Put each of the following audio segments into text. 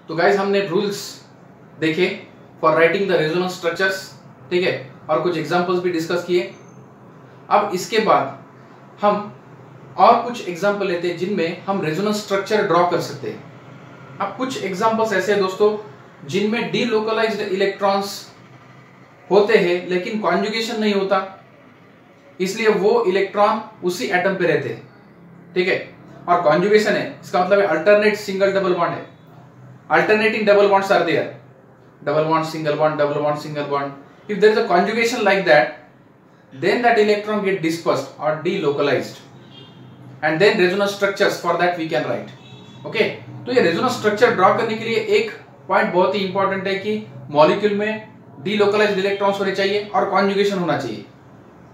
तो गाइज हमने रूल्स देखे for writing the resonance structures, ठीक है, और कुछ एग्जांपल्स भी डिस्कस किए। अब इसके बाद हम और कुछ एग्जांपल लेते हैं जिनमें हम रेजोनेंस स्ट्रक्चर ड्रॉ कर सकते हैं। अब कुछ एग्जांपल्स ऐसे हैं दोस्तों जिनमें डीलोकलाइज्ड इलेक्ट्रॉन्स होते हैं लेकिन कॉन्जुगेशन नहीं होता, इसलिए वो इलेक्ट्रॉन उसी एटम पे रहते हैं, ठीक है। और कॉन्जुगेशन है, इसका मतलब है अल्टरनेट सिंगल डबल बॉन्ड है, alternating double bonds are there, double bond single bond double bond single bond. If there is a conjugation like that, then that electron get dispersed or delocalized, and then resonance structures for that we can write. Okay, तो ये resonance structure draw करने के लिए एक point बहुत ही important है कि molecule में delocalized electrons होने चाहिए और conjugation होना चाहिए,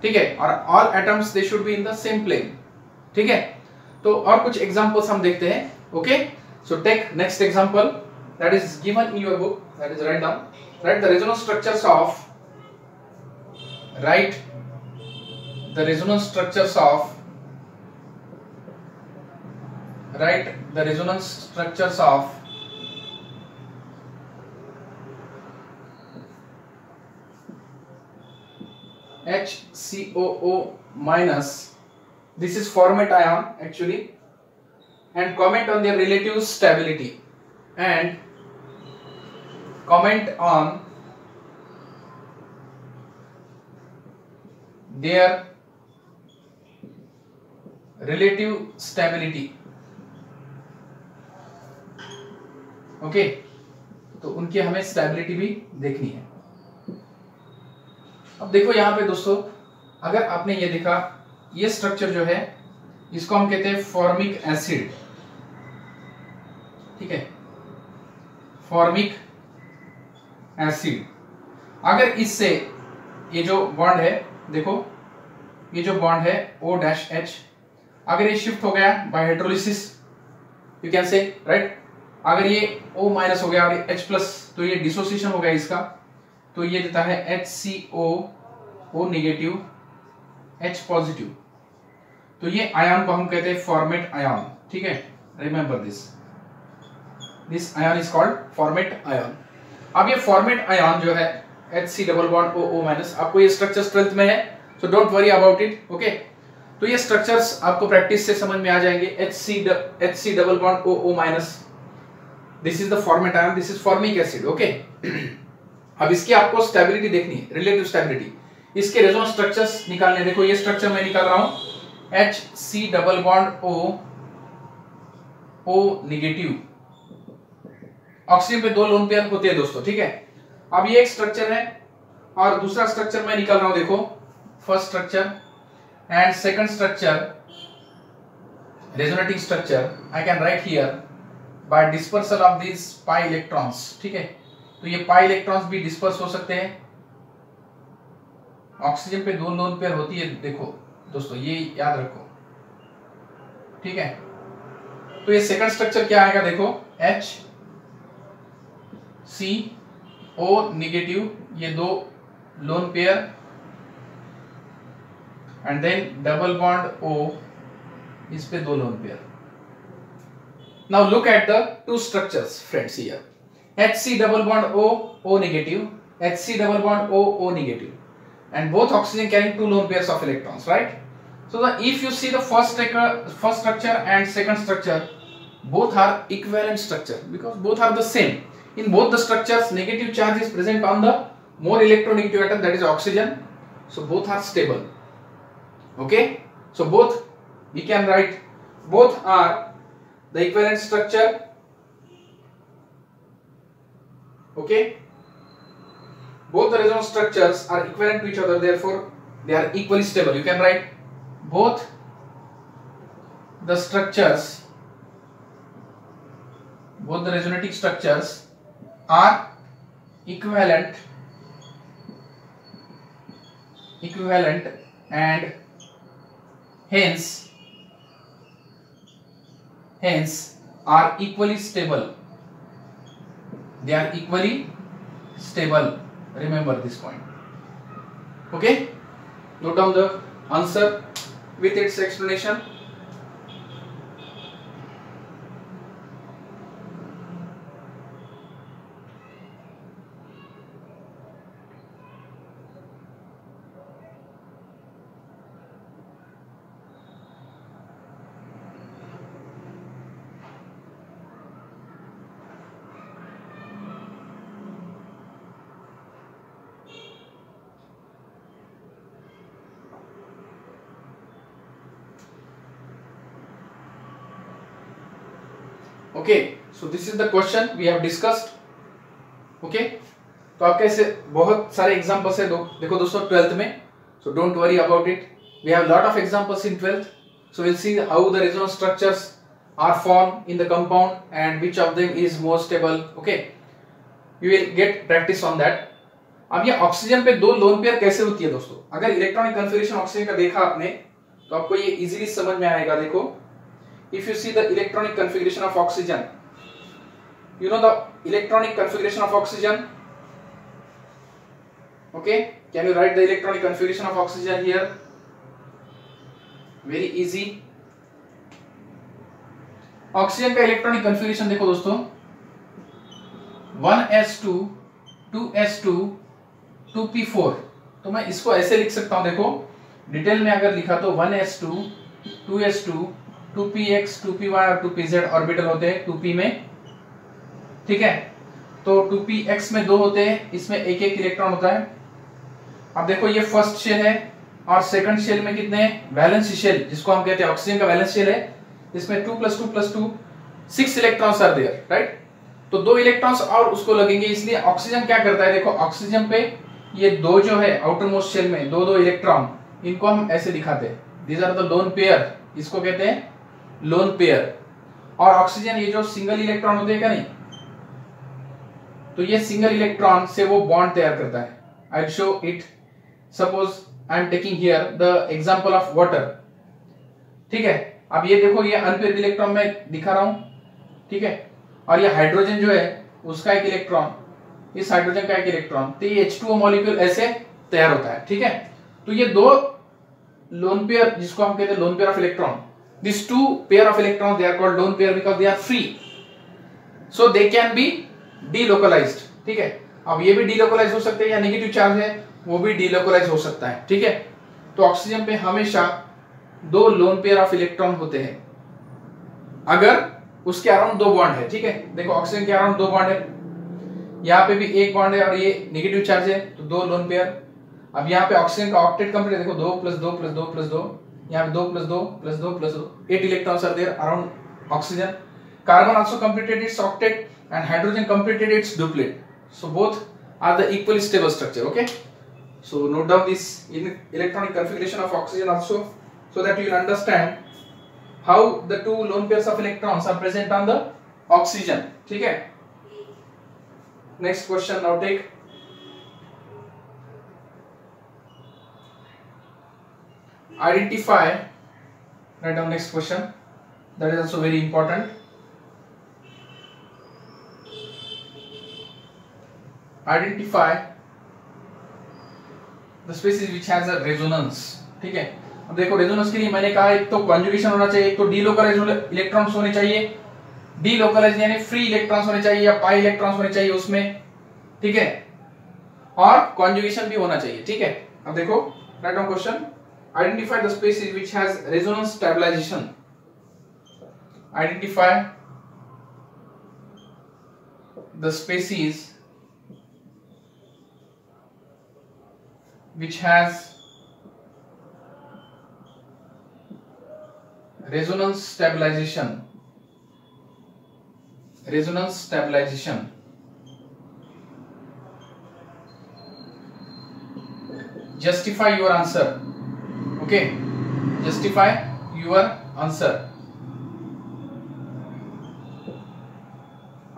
ठीक है, और all atoms they should be in the same plane, ठीक है। तो और कुछ एग्जांपल्स हम देखते हैं। Okay, so take next example that is given in your book, that is write down, write the resonance structures of, write the resonance structures of, write the resonance structures of HCOO minus, this is format ion actually, and comment on their relative stability and comment on their relative stability. Okay, तो उनकी हमें stability भी देखनी है। अब देखो यहां पे दोस्तों, अगर आपने ये देखा, ये स्ट्रक्चर जो है इसको हम कहते हैं फॉर्मिक एसिड, ठीक है, फॉर्मिक एसिड। अगर इससे ये जो बॉन्ड है, देखो ये जो बॉन्ड है OH, अगर ये शिफ्ट हो गया bye hydrolysis, you can say right, अगर ये O- हो गया और ये H+, तो ये डिसोसिएशन हो गया इसका, तो ये देता है HCO, O negative, H positive, तो ये आयन को हम कहते हैं फॉर्मेट आयन, ठीक है, remember this ion is called format ion. अब ये फॉर्मेट आयन जो है HC डबल बॉन्ड OO-, आपको ये स्ट्रक्चर 12th में है, सो don't worry about it. Okay, तो ये स्ट्रक्चर्स आपको प्रैक्टिस से समझ में आ जाएंगे। HC double bond OO-, this is the format ion, this is formic acid. Okay, अब इसकी आपको स्टेबिलिटी देखनी है, रिलेटिव स्टेबिलिटी, इसके रेजोनेंस स्ट्रक्चर्स निकालने। देखो ये स्ट्रक्चर मैं निकाल रहा हूं, HC double bond O negative, oxygen पे 2 लोन पेयर होते हैं दोस्तों, ठीक है। अब ये एक स्ट्रक्चर है और दूसरा स्ट्रक्चर मैं निकाल रहा हूं, देखो first structure and second structure, resonating structure I can write here bye dispersal of this pi electrons, ठीक है। तो ये पाई इलेक्ट्रॉन्स भी डिस्पर्स हो सकते हैं, ऑक्सीजन पे 2 लोन पेयर होती है, देखो दोस्तों ये याद रखो, ठीक है। तो ये सेकंड स्ट्रक्चर क्या आएगा, देखो HCO नेगेटिव, ये 2 lone pair and then double bond O, इस पे 2 lone pair. Now look at the 2 structures friends here, HC double bond O negative, HC double bond O negative, and both oxygen carrying 2 lone pairs of electrons, right? So if you see the first structure and second structure, both are equivalent structure because both are the same. In both the structures, negative charge is present on the more electronegative atom, that is oxygen. So both are stable. Okay, so both we can write, both are the equivalent structure. Okay, both the resonance structures are equivalent to each other, therefore they are equally stable. You can write both the structures, both the resonating structures are equivalent and hence are equally stable. They are equally stable. Remember this point. Okay, note down the answer with its explanation. Okay, so this is the question we have discussed. Okay, तो आपके ऐसे बहुत सारे examples है देखो दोस्तों 12th में, so don't worry about it, we have lot of examples in 12th, so will see how the resonance structures are form in the compound and which of them is more stable. Okay, you will get practice on that. अब ये oxygen पे दो lone pair कैसे होती है दोस्तों, अगर electronic configuration oxygen का देखा आपने तो आपको ये इजीली समझ में आएगा। देखो, if you see the electronic configuration of oxygen, you know the electronic configuration of oxygen, okay, can you write the electronic configuration of oxygen here? Very easy. Oxygen का इलेक्ट्रॉनिक कन्फिगरेशन देखो दोस्तों, 1s2 2s2 2p4, तो मैं इसको ऐसे लिख सकता हूं, देखो डिटेल में अगर लिखा तो 1s2 2s2 2px 2py और 2pz ऑर्बिटल होते हैं 2p में, ठीक है। तो 2px में दो होते हैं, इसमें एक एक इलेक्ट्रॉन होता है। अब देखो ये फर्स्ट शेल है और सेकंड शेल में कितने, वैलेंस शेल जिसको हम कहते हैं ऑक्सीजन का वैलेंस शेल है, इसमें 2 + 2 + 2 6 इलेक्ट्रॉन्स आर देयर, राइट। तो दो इलेक्ट्रॉन्स और उसको लगेंगे, इसलिए ऑक्सीजन क्या करता है, देखो ऑक्सीजन पे ये दो जो है आउटर मोस्ट शेल में दो दो इलेक्ट्रॉन, इनको हम ऐसे दिखाते हैं, these are the lone pair, इसको कहते हैं लोन पेयर। और ऑक्सीजन ये जो सिंगल इलेक्ट्रॉन होते हैं क्या नहीं, तो ये सिंगल इलेक्ट्रॉन से वो बॉन्ड तैयार करता है। I will show it, suppose I am taking here the example of water, ठीक है। अब ये देखो ये अनपेयर्ड इलेक्ट्रॉन मैं दिखा रहा हूं, ठीक है, और ये हाइड्रोजन जो है उसका एक इलेक्ट्रॉन, इस हाइड्रोजन का एक इलेक्ट्रॉन, तो ये H2O मॉलिक्यूल ऐसे तैयार होता है, ठीक है। तो ये दो लोन पेयर जिसको हम कहते हैं lone pair of electron, this two pair of electron they are called lone pair because they are free, so they can be delocalised, ठीक है। अब ये भी डीलोकलाइज हो सकते हैं, या नेगेटिव चार्ज है वो भी डीलोकलाइज हो सकता है, ठीक है। तो ऑक्सीजन पे हमेशा दो लोन पेयर ऑफ इलेक्ट्रॉन होते हैं अगर उसके अराउंड दो बॉन्ड है, ठीक है। देखो ऑक्सीजन के अराउंड दो बॉन्ड है, यहाँ पे भी एक बॉन्ड है और ये नेगेटिव चार्ज है, तो दो लोन पेयर। अब यहाँ पे ऑक्सीजन का ऑक्टेट कंप्लीट है, देखो 2 + 2 + 2 + 2, यहाँ पे 2 + 2 + 2 + 2, 8 electrons are there around oxygen. Carbon also completed its octet and hydrogen completed its duplet, so both are the equally stable structure, okay. So note down this in electronic configuration of oxygen also, so that you will understand how the two lone pairs of electrons are present on the oxygen, ठीक है। Next question, now take identify, write down next question, that is also very important. Identify the species which has a resonance, ठीक है। अब देखो resonance के लिए मैंने कहा एक तो कॉन्जुगेशन होना चाहिए, एक तो डीलोकलाइज इलेक्ट्रॉन्स होने चाहिए, डीलोकलाइज यानी फ्री इलेक्ट्रॉन्स होने चाहिए या पाई इलेक्ट्रॉन्स होने चाहिए उसमें, ठीक है, और कॉन्जुगेशन भी होना चाहिए, ठीक है। अब देखो write down question, identify the species which has resonance stabilisation, identify the species which has resonance stabilization, resonance stabilization, justify your answer, okay, justify your answer।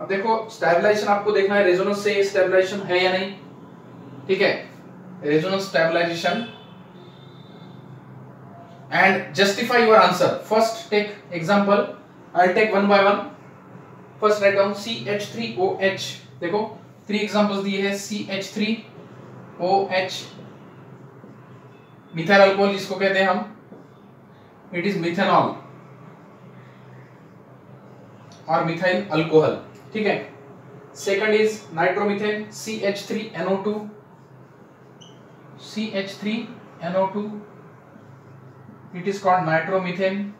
अब देखो स्टेबलाइजेशन आपको देखना है, रेजोनेंस से स्टेबलाइजेशन है या नहीं, ठीक है, resonance stabilization, and justify your answer। First take example, I'll take one by one। First write down CH3OH, देखो 3 examples दिए हैं, CH3OH, मिथाइल अल्कोहल जिसको कहते हैं हम, it is methanol और मिथाइल अल्कोहल, ठीक है। Second is nitromethane, CH3NO2, CH3NO2, it is called nitromethane।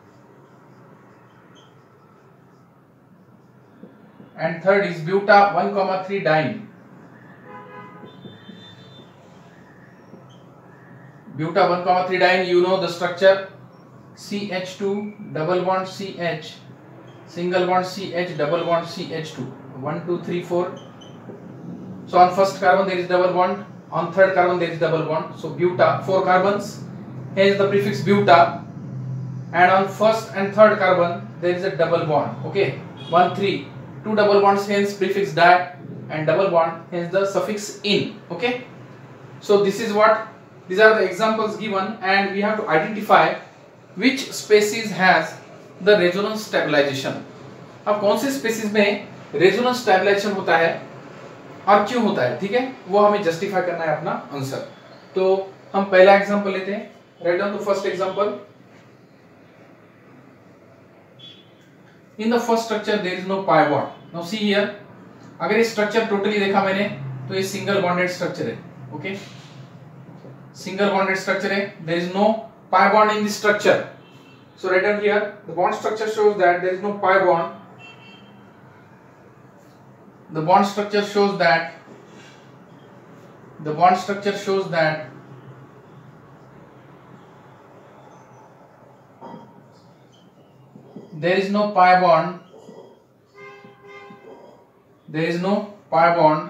And third is buta 1,3 diene, buta 1,3 diene, you know the structure, CH2 double bond CH single bond CH, double bond CH2. 1, 2, 3, 4. So on first carbon there is double bond, on third carbon there is double bond. So buta, 4 carbons, hence the prefix buta. And on first and third carbon there is a double bond. Okay, 1, 3, 2 double bonds, hence prefix di, and double bond, hence the suffix in. Okay, so this is what, these are the examples given, and we have to identify which species has the resonance stabilization. अब कौन से spaces में resonance stabilization होता है और क्यों होता है, ठीक है, वो हमें जस्टिफाई करना है अपना आंसर. तो हम पहला एग्जांपल लेते हैं. Write down the first example. In the first structure there is no pi bond. Now see here, अगर ये स्ट्रक्चर टोटली देखा मैंने तो ये सिंगल बॉन्डेड स्ट्रक्चर है. ओके, सिंगल बॉन्डेड स्ट्रक्चर है. There is no pi bond in this structure. So right down here the bond structure shows that there is no pi bond. The bond structure shows that there is no pi bond. There is no pi bond.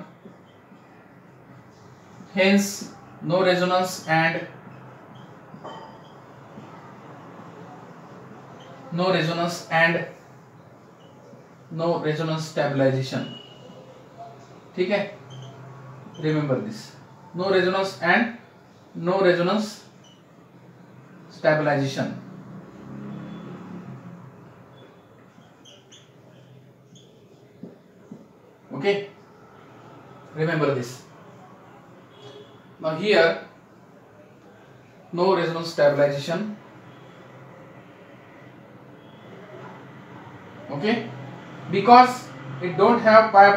Hence no resonance and no resonance stabilization. ठीक है, remember this. No resonance and no resonance stabilization. Okay, remember this. Now here no resonance stabilization. Okay, because it don't have pi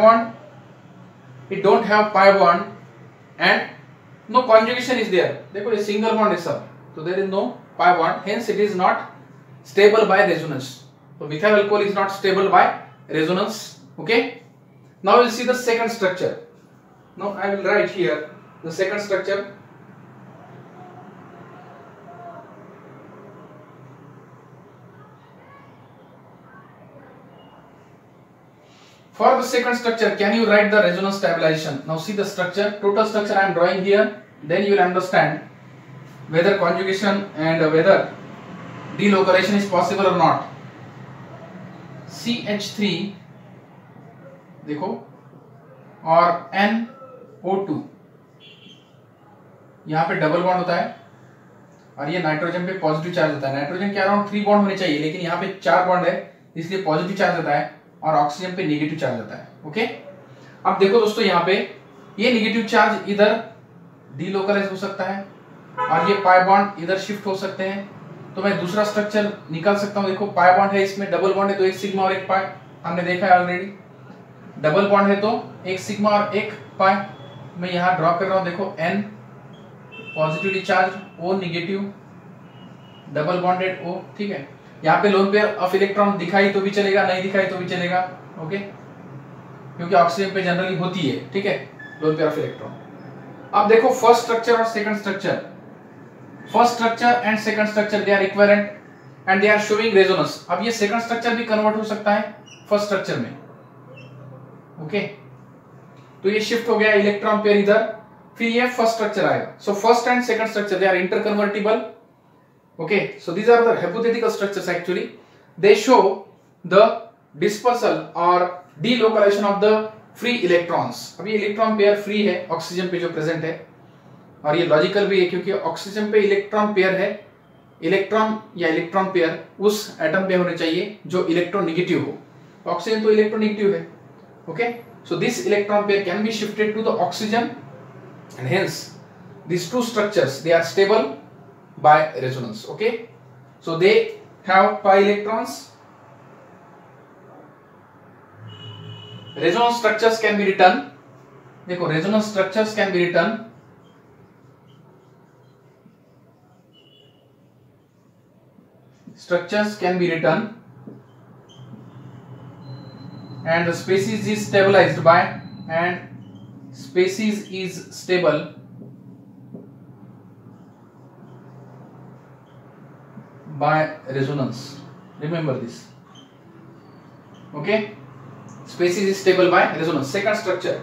bond, and no conjugation is there. देखो ये single bond है सब, so there is no pi bond, hence it is not stable by resonance. So methyl alcohol is not stable by resonance. Okay, now we'll see the second structure. Now I will write here the second structure. For the second structure, can you write the resonance stabilization? Now see the structure, total structure I am drawing here, then you will understand whether conjugation and whether delocalization is possible or not. CH3 देखो और NO2, यहाँ पे double bond होता है और ये nitrogen पे positive charge होता है. नाइट्रोजन के अराउंड 3 बॉन्ड होने चाहिए, लेकिन यहाँ पे 4 बॉन्ड है, इसलिए पॉजिटिव चार्ज होता है और ऑक्सीजन पे नेगेटिव चार्ज होता है. ओके, अब देखो दोस्तों, यहाँ पे ये नेगेटिव चार्ज इधर डीलोकलाइज हो सकता है और ये पाई बॉन्ड इधर शिफ्ट हो सकते हैं. तो मैं दूसरा स्ट्रक्चर निकाल सकता हूँ. देखो पाई बॉन्ड है, इसमें डबल बॉन्ड है तो एक सिग्मा और एक पाई, हमने देखा है ऑलरेडी. डबल बॉन्ड है तो एक सिग्मा और एक पाई. मैं यहाँ ड्रॉ कर रहा हूँ. देखो N positively charge, O negative, double bonded O. ठीक है, यहाँ पे लोन पेयर ऑफ इलेक्ट्रॉन दिखाई तो भी चलेगा, नहीं दिखाई तो भी चलेगा. ओके, क्योंकि ऑक्सीजन पे जनरली होती है. ठीक है, लोन पेयर ऑफ इलेक्ट्रॉन. अब देखो फर्स्ट स्ट्रक्चर और second structure. First structure and second structure they are equivalent and they are showing resonance. अब ये सेकंड स्ट्रक्चर भी कन्वर्ट हो सकता है फर्स्ट स्ट्रक्चर में. ओके, तो ये शिफ्ट हो गया इलेक्ट्रॉन पेयर इधर, फिर ये फर्स्ट स्ट्रक्चर आएगा. So first and second structure they are interconvertible. Okay, so these are the hypothetical structures actually. They show the dispersal or delocalization of the free electrons. अभी electron pair free है oxygen पे जो present है, और ये logical भी है क्योंकि ऑक्सीजन पे इलेक्ट्रॉन पेयर है. इलेक्ट्रॉन या इलेक्ट्रॉन पेयर उस एटम पे होने चाहिए जो इलेक्ट्रॉन नेगेटिव हो. ऑक्सीजन तो इलेक्ट्रॉन नेगेटिव है. Okay, so this electron pair can be shifted to the oxygen and hence these two structures they are stable by resonance. Okay, so they have pi electrons. Resonance structures can be written. देखो resonance structures can be written and the species is stabilized by, and species is stable by resonance. Remember this. Okay, species is stable by resonance. Second structure,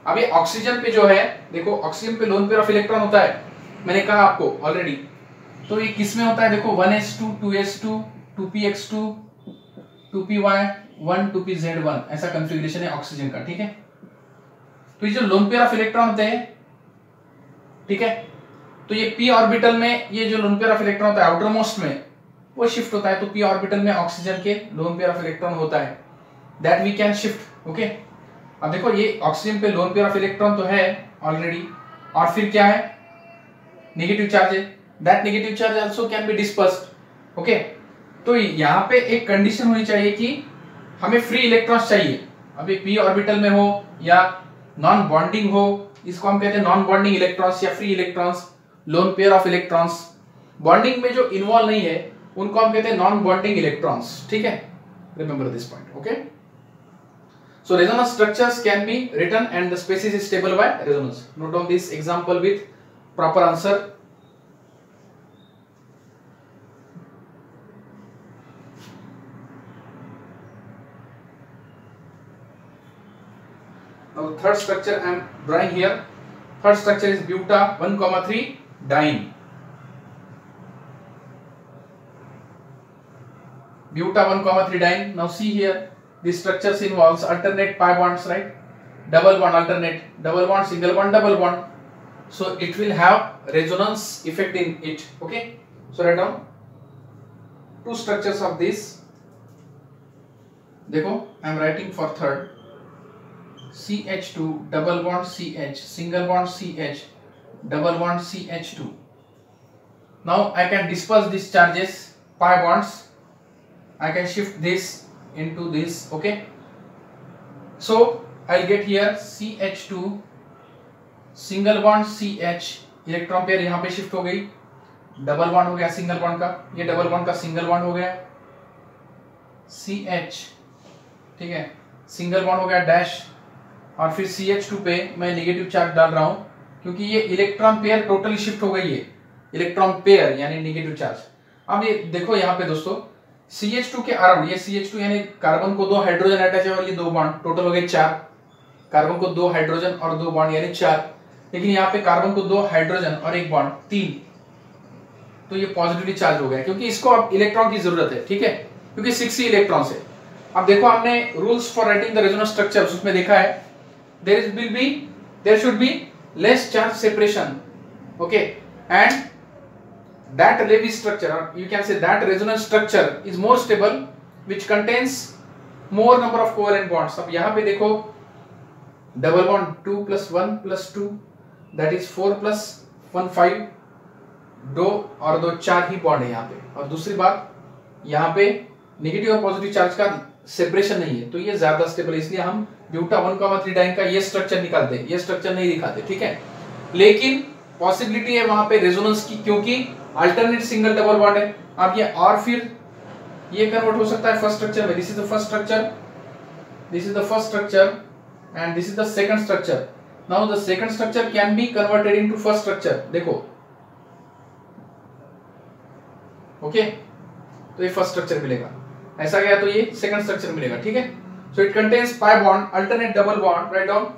अभी oxygen पे जो है देखो, oxygen पे loan pair of electron होता है, मैंने कहा आपको ऑलरेडी। तो ये किस में होता है देखो, 1s2 2s2 2px2 2py 1 2pz1, ऐसा कॉन्फ़िगरेशन है ऑक्सीजन का, ठीक है। तो ये जो लोन पेयर ऑफ इलेक्ट्रॉन होते हैं, ठीक है, तो ये p ऑर्बिटल में ये जो लोन पेयर ऑफ इलेक्ट्रॉन होता है आउटर मोस्ट में, वो शिफ्ट होता है। तो p ऑर्बिटल में ऑक्सीजन के लोन पेयर ऑफ इलेक्ट्रॉन होता है, that we can shift. Okay, अब देखो ये ऑक्सीजन पे लोन पेयर ऑफ इलेक्ट्रॉन तो है ऑलरेडी, और फिर क्या है, नेगेटिव चार्ज है, that negative charge also can be dispersed. Okay, तो यहाँ पे एक कंडीशन होनी चाहिए कि हमें फ्री इलेक्ट्रॉन्स चाहिए, अभी p ऑर्बिटल में हो या नॉन बॉन्डिंग हो, इसको हम कहते हैं नॉन बॉन्डिंग इलेक्ट्रॉन्स या free electrons, loan pair of electrons. Bonding में जो इन्वॉल्व नहीं है उनको हम कहते हैं नॉन बॉन्डिंग इलेक्ट्रॉन्स, ठीक है, remember this point. Okay, so resonance structures can be written and the species is stable by resonance. Note down this example with proper answer. Now third structure I am drawing here. Third structure is buta 1,3 diene. Buta 1,3 diene. Now see here, these structures involves alternate pi bonds, right? Double bond, alternate, double bond, single bond, double bond. So it will have resonance effect in it. Okay, so write down two structures of this. देखो, I am writing for third. CH2 double bond CH, single bond CH, double bond CH2. Now I can disperse these charges, pi bonds. I can shift this into this. Okay, so I'll get here CH2 single bond CH, electron pair यहाँ पे shift हो गई, double bond हो गया single bond का, ये double bond का single bond हो गया CH, ठीक है, सिंगल बॉन्ड हो गया डैश, और फिर CH2 पे मैं नेगेटिव चार्ज डाल रहा हूं क्योंकि ये इलेक्ट्रॉन पेयर टोटली शिफ्ट हो गई है, इलेक्ट्रॉन पेयर यानी नेगेटिव चार्ज। अब ये देखो यहाँ पे दोस्तों, CH2 के अराउंड, ये CH2 यानी कार्बन को 2 हाइड्रोजन अटैच है और ये 2 बॉन्ड, टोटल हो गए 4, कार्बन को 2 हाइड्रोजन और 2 बॉन्ड यानी 4, लेकिन यहाँ पे कार्बन को 2 हाइड्रोजन और 1 बॉन्ड 3, तो ये पॉजिटिवली चार्ज हो गया क्योंकि इसको अब इलेक्ट्रॉन की जरूरत है, ठीक है, क्योंकि 6 ही इलेक्ट्रॉन्स है। अब देखो हमने rules for writing the resonance structures उसमें देखा है, there should be less charge separation, okay, and that Levy structure, or you can say that resonance structure is more stable which contains more number of covalent bonds. अब यहाँ पे देखो double bond 2 plus 1 plus 2 that is 4 plus 1 5, 2 और 2 4 ही bond है यहाँ पे। और दूसरी बात, यहाँ पे नेगेटिव और पॉजिटिव चार्ज का सेपरेशन नहीं है, तो ये ज्यादा स्टेबल है, इसलिए हम ब्यूटा 1,3 डाइन का ये स्ट्रक्चर निकालते हैं, ये स्ट्रक्चर नहीं दिखाते, ठीक है। लेकिन पॉसिबिलिटी है वहां पे रेजोनेंस की, क्योंकि अल्टरनेट सिंगल डबल बॉन्ड है। अब ये और फिर ये कन्वर्ट हो सकता है फर्स्ट स्ट्रक्चर में, this is the first structure, this is the first structure and this is the second structure. Now the second structure can be converted into first structure, देखो, ओके, तो ये फर्स्ट स्ट्रक्चर मिलेगा, ऐसा गया तो ये second structure मिलेगा, ठीक है। So it contains pi bond, alternate double bond, write down.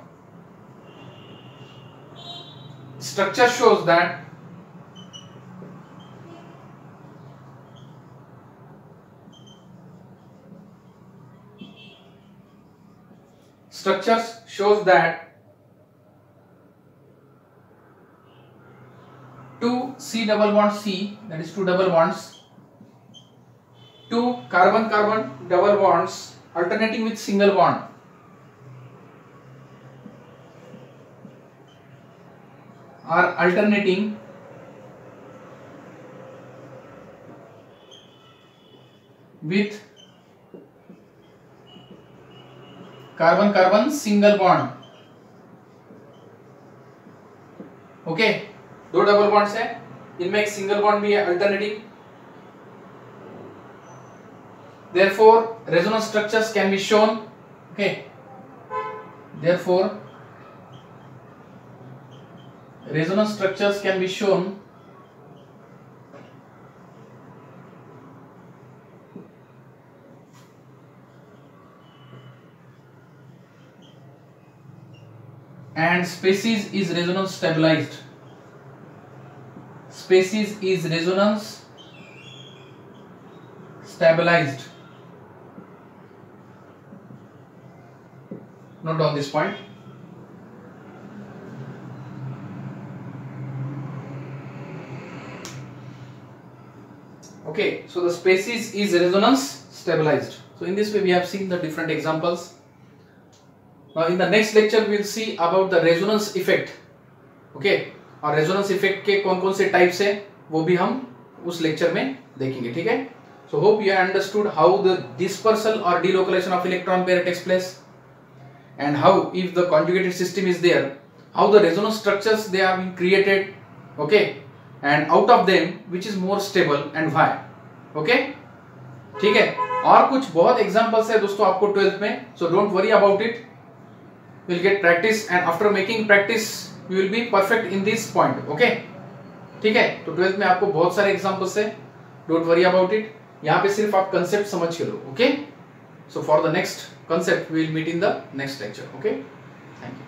Structure shows that two C double bond C, that is 2 double bonds, 2 carbon carbon double bonds alternating with single bond are alternating with carbon carbon single bond, okay, 2 double bonds है, इनमें एक single bond भी है alternating, therefore resonance structures can be shown, okay, therefore resonance structures can be shown and species is resonance stabilized. Species is resonance stabilized. Note down this point. Okay, so the species is resonance stabilized. So in this way we have seen the different examples. Now in the next lecture we will see about the resonance effect. Okay, और resonance effect के कौन कौन से types है वो भी हम उस lecture में देखेंगे, ठीक है? So hope you understood how the dispersal or delocalization of electron pair takes place, and how if the conjugated system is there, how the resonance structures they are being created, okay, and out of them which is more stable and why, okay, ठीक है? और कुछ बहुत examples है दोस्तों आपको 12th में, so don't worry about it. We'll get practice, and after making practice you will be perfect in this point, okay? ठीक है? तो 12th में आपको बहुत सारे examples है, don't worry about it. यहाँ पे सिर्फ आप concept समझ के लो, okay? So for the next concept we will meet in the next lecture, okay? Thank you.